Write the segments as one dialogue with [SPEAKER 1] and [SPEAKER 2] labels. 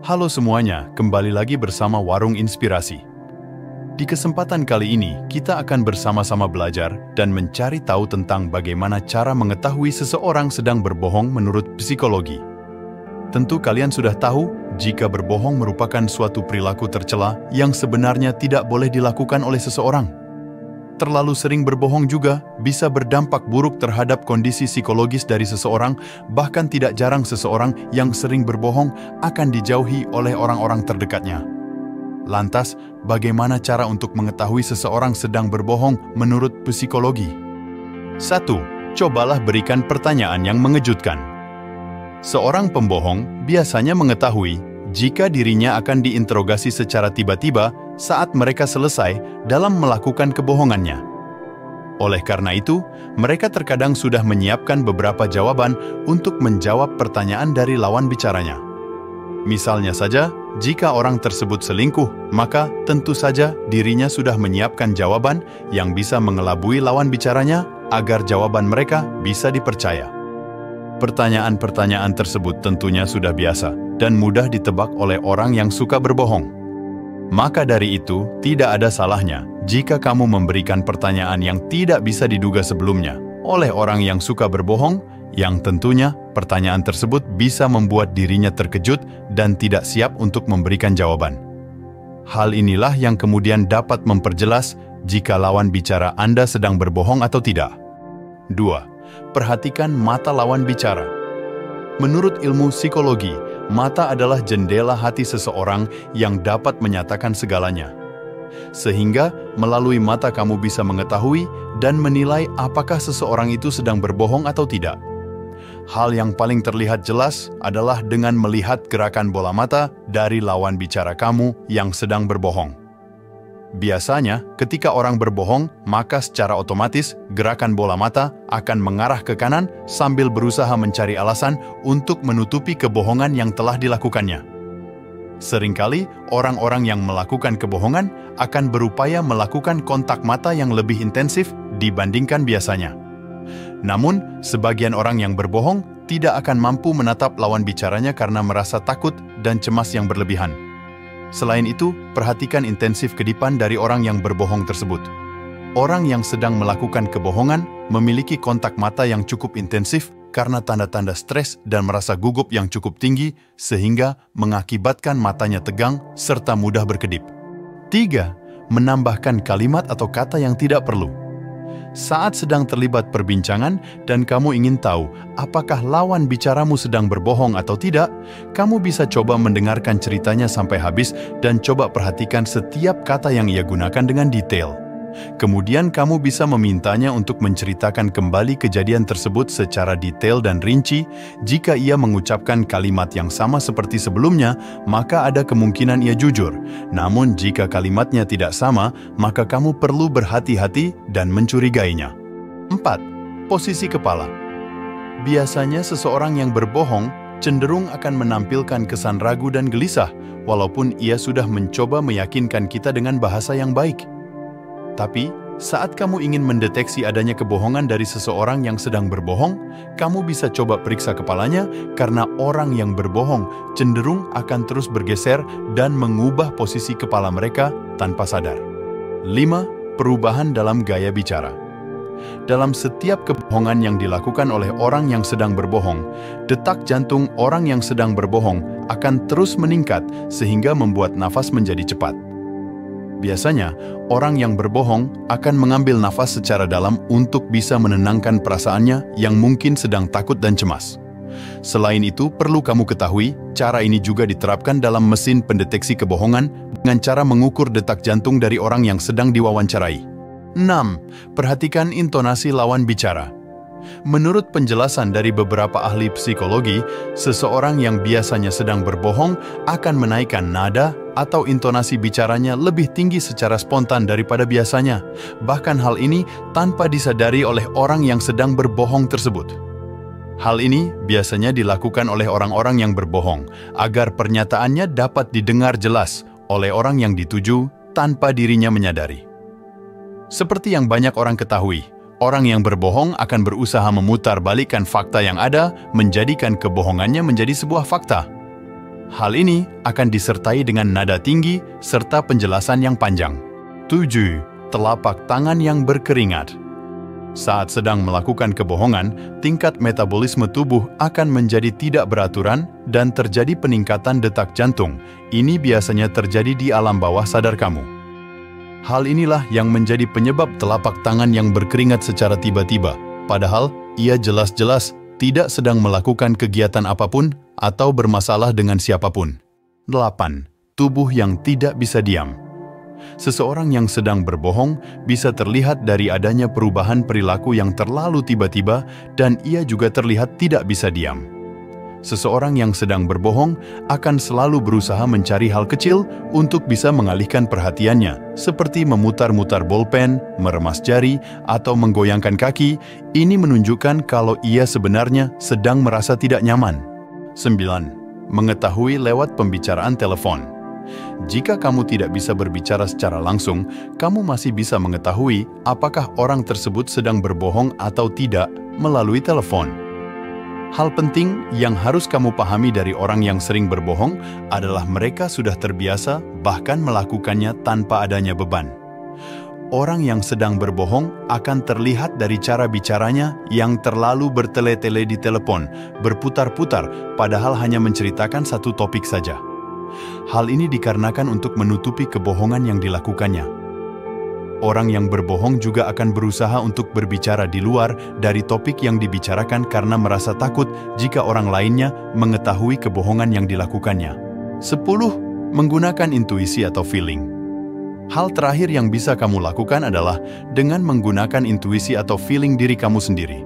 [SPEAKER 1] Halo semuanya, kembali lagi bersama Warung Inspirasi. Di kesempatan kali ini, kita akan bersama-sama belajar dan mencari tahu tentang bagaimana cara mengetahui seseorang sedang berbohong menurut psikologi. Tentu kalian sudah tahu, jika berbohong merupakan suatu perilaku tercela yang sebenarnya tidak boleh dilakukan oleh seseorang. Terlalu sering berbohong juga bisa berdampak buruk terhadap kondisi psikologis dari seseorang, bahkan tidak jarang seseorang yang sering berbohong akan dijauhi oleh orang-orang terdekatnya. Lantas, bagaimana cara untuk mengetahui seseorang sedang berbohong menurut psikologi? 1. Cobalah berikan pertanyaan yang mengejutkan. Seorang pembohong biasanya mengetahui jika dirinya akan diinterogasi secara tiba-tiba saat mereka selesai dalam melakukan kebohongannya. Oleh karena itu, mereka terkadang sudah menyiapkan beberapa jawaban untuk menjawab pertanyaan dari lawan bicaranya. Misalnya saja, jika orang tersebut selingkuh, maka tentu saja dirinya sudah menyiapkan jawaban yang bisa mengelabui lawan bicaranya agar jawaban mereka bisa dipercaya. Pertanyaan-pertanyaan tersebut tentunya sudah biasa dan mudah ditebak oleh orang yang suka berbohong. Maka dari itu, tidak ada salahnya jika kamu memberikan pertanyaan yang tidak bisa diduga sebelumnya oleh orang yang suka berbohong, yang tentunya pertanyaan tersebut bisa membuat dirinya terkejut dan tidak siap untuk memberikan jawaban. Hal inilah yang kemudian dapat memperjelas jika lawan bicara Anda sedang berbohong atau tidak. 2. Perhatikan mata lawan bicara. Menurut ilmu psikologi, mata adalah jendela hati seseorang yang dapat menyatakan segalanya. Sehingga, melalui mata kamu bisa mengetahui dan menilai apakah seseorang itu sedang berbohong atau tidak. Hal yang paling terlihat jelas adalah dengan melihat gerakan bola mata dari lawan bicara kamu yang sedang berbohong. Biasanya, ketika orang berbohong, maka secara otomatis gerakan bola mata akan mengarah ke kanan sambil berusaha mencari alasan untuk menutupi kebohongan yang telah dilakukannya. Seringkali, orang-orang yang melakukan kebohongan akan berupaya melakukan kontak mata yang lebih intensif dibandingkan biasanya. Namun, sebagian orang yang berbohong tidak akan mampu menatap lawan bicaranya karena merasa takut dan cemas yang berlebihan. Selain itu, perhatikan intensif kedipan dari orang yang berbohong tersebut. Orang yang sedang melakukan kebohongan memiliki kontak mata yang cukup intensif karena tanda-tanda stres dan merasa gugup yang cukup tinggi sehingga mengakibatkan matanya tegang serta mudah berkedip. 3. Menambahkan kalimat atau kata yang tidak perlu. Saat sedang terlibat perbincangan dan kamu ingin tahu apakah lawan bicaramu sedang berbohong atau tidak, kamu bisa coba mendengarkan ceritanya sampai habis dan coba perhatikan setiap kata yang ia gunakan dengan detail. Kemudian kamu bisa memintanya untuk menceritakan kembali kejadian tersebut secara detail dan rinci. Jika ia mengucapkan kalimat yang sama seperti sebelumnya, maka ada kemungkinan ia jujur. Namun jika kalimatnya tidak sama, maka kamu perlu berhati-hati dan mencurigainya. 4. Posisi kepala. Biasanya seseorang yang berbohong cenderung akan menampilkan kesan ragu dan gelisah, walaupun ia sudah mencoba meyakinkan kita dengan bahasa yang baik. Tapi, saat kamu ingin mendeteksi adanya kebohongan dari seseorang yang sedang berbohong, kamu bisa coba periksa kepalanya karena orang yang berbohong cenderung akan terus bergeser dan mengubah posisi kepala mereka tanpa sadar. 5. Perubahan dalam gaya bicara. Dalam setiap kebohongan yang dilakukan oleh orang yang sedang berbohong, detak jantung orang yang sedang berbohong akan terus meningkat sehingga membuat nafas menjadi cepat. Biasanya, orang yang berbohong akan mengambil nafas secara dalam untuk bisa menenangkan perasaannya yang mungkin sedang takut dan cemas. Selain itu, perlu kamu ketahui, cara ini juga diterapkan dalam mesin pendeteksi kebohongan dengan cara mengukur detak jantung dari orang yang sedang diwawancarai. 6. Perhatikan intonasi lawan bicara. Menurut penjelasan dari beberapa ahli psikologi, seseorang yang biasanya sedang berbohong akan menaikkan nada atau intonasi bicaranya lebih tinggi secara spontan daripada biasanya. Bahkan hal ini tanpa disadari oleh orang yang sedang berbohong tersebut. Hal ini biasanya dilakukan oleh orang-orang yang berbohong agar pernyataannya dapat didengar jelas oleh orang yang dituju tanpa dirinya menyadari. Seperti yang banyak orang ketahui, orang yang berbohong akan berusaha memutar balikkan fakta yang ada, menjadikan kebohongannya menjadi sebuah fakta. Hal ini akan disertai dengan nada tinggi serta penjelasan yang panjang. 7. Telapak tangan yang berkeringat. Saat sedang melakukan kebohongan, tingkat metabolisme tubuh akan menjadi tidak beraturan dan terjadi peningkatan detak jantung. Ini biasanya terjadi di alam bawah sadar kamu. Hal inilah yang menjadi penyebab telapak tangan yang berkeringat secara tiba-tiba, padahal ia jelas-jelas tidak sedang melakukan kegiatan apapun atau bermasalah dengan siapapun. 8. Tubuh yang tidak bisa diam. Seseorang yang sedang berbohong bisa terlihat dari adanya perubahan perilaku yang terlalu tiba-tiba dan ia juga terlihat tidak bisa diam. Seseorang yang sedang berbohong akan selalu berusaha mencari hal kecil untuk bisa mengalihkan perhatiannya, seperti memutar-mutar bolpen, meremas jari, atau menggoyangkan kaki. Ini menunjukkan kalau ia sebenarnya sedang merasa tidak nyaman. 9. Mengetahui lewat pembicaraan telepon. Jika kamu tidak bisa berbicara secara langsung, kamu masih bisa mengetahui apakah orang tersebut sedang berbohong atau tidak melalui telepon. Hal penting yang harus kamu pahami dari orang yang sering berbohong adalah mereka sudah terbiasa bahkan melakukannya tanpa adanya beban. Orang yang sedang berbohong akan terlihat dari cara bicaranya yang terlalu bertele-tele di telepon, berputar-putar, padahal hanya menceritakan satu topik saja. Hal ini dikarenakan untuk menutupi kebohongan yang dilakukannya. Orang yang berbohong juga akan berusaha untuk berbicara di luar dari topik yang dibicarakan karena merasa takut jika orang lainnya mengetahui kebohongan yang dilakukannya. 10. Menggunakan intuisi atau feeling. Hal terakhir yang bisa kamu lakukan adalah dengan menggunakan intuisi atau feeling diri kamu sendiri.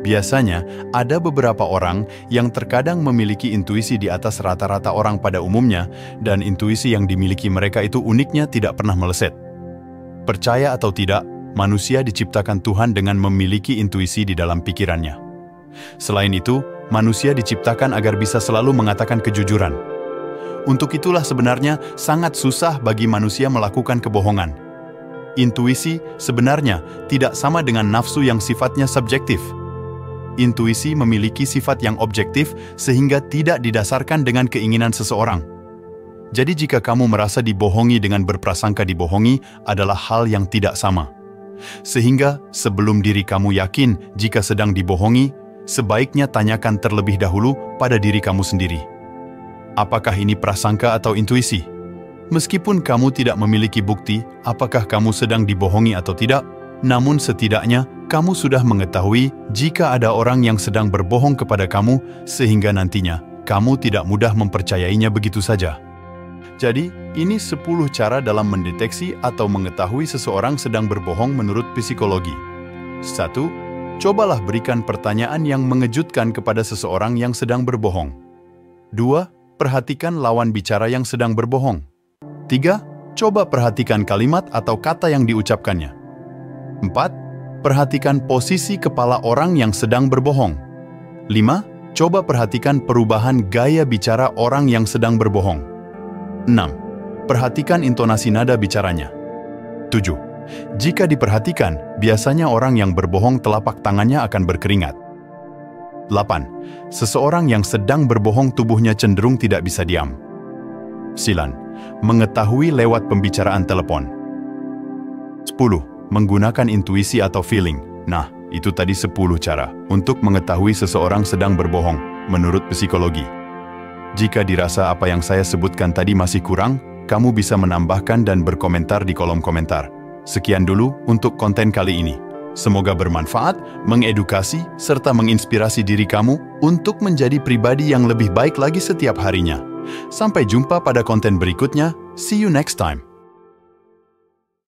[SPEAKER 1] Biasanya, ada beberapa orang yang terkadang memiliki intuisi di atas rata-rata orang pada umumnya, dan intuisi yang dimiliki mereka itu uniknya tidak pernah meleset. Percaya atau tidak, manusia diciptakan Tuhan dengan memiliki intuisi di dalam pikirannya. Selain itu, manusia diciptakan agar bisa selalu mengatakan kejujuran. Untuk itulah sebenarnya sangat susah bagi manusia melakukan kebohongan. Intuisi sebenarnya tidak sama dengan nafsu yang sifatnya subjektif. Intuisi memiliki sifat yang objektif sehingga tidak didasarkan dengan keinginan seseorang. Jadi jika kamu merasa dibohongi dengan berprasangka dibohongi adalah hal yang tidak sama. Sehingga sebelum diri kamu yakin jika sedang dibohongi, sebaiknya tanyakan terlebih dahulu pada diri kamu sendiri. Apakah ini prasangka atau intuisi? Meskipun kamu tidak memiliki bukti apakah kamu sedang dibohongi atau tidak, namun setidaknya kamu sudah mengetahui jika ada orang yang sedang berbohong kepada kamu sehingga nantinya kamu tidak mudah mempercayainya begitu saja. Jadi, ini 10 cara dalam mendeteksi atau mengetahui seseorang sedang berbohong menurut psikologi. 1. Cobalah berikan pertanyaan yang mengejutkan kepada seseorang yang sedang berbohong. 2. Perhatikan lawan bicara yang sedang berbohong. 3. Coba perhatikan kalimat atau kata yang diucapkannya. 4. Perhatikan posisi kepala orang yang sedang berbohong. 5. Coba perhatikan perubahan gaya bicara orang yang sedang berbohong. 6. Perhatikan intonasi nada bicaranya. 7. Jika diperhatikan, biasanya orang yang berbohong telapak tangannya akan berkeringat. 8. Seseorang yang sedang berbohong tubuhnya cenderung tidak bisa diam. 9. Mengetahui lewat pembicaraan telepon. 10. Menggunakan intuisi atau feeling. Nah, itu tadi 10 cara untuk mengetahui seseorang sedang berbohong menurut psikologi. Jika dirasa apa yang saya sebutkan tadi masih kurang, kamu bisa menambahkan dan berkomentar di kolom komentar. Sekian dulu untuk konten kali ini. Semoga bermanfaat, mengedukasi, serta menginspirasi diri kamu untuk menjadi pribadi yang lebih baik lagi setiap harinya. Sampai jumpa pada konten berikutnya. See you next time.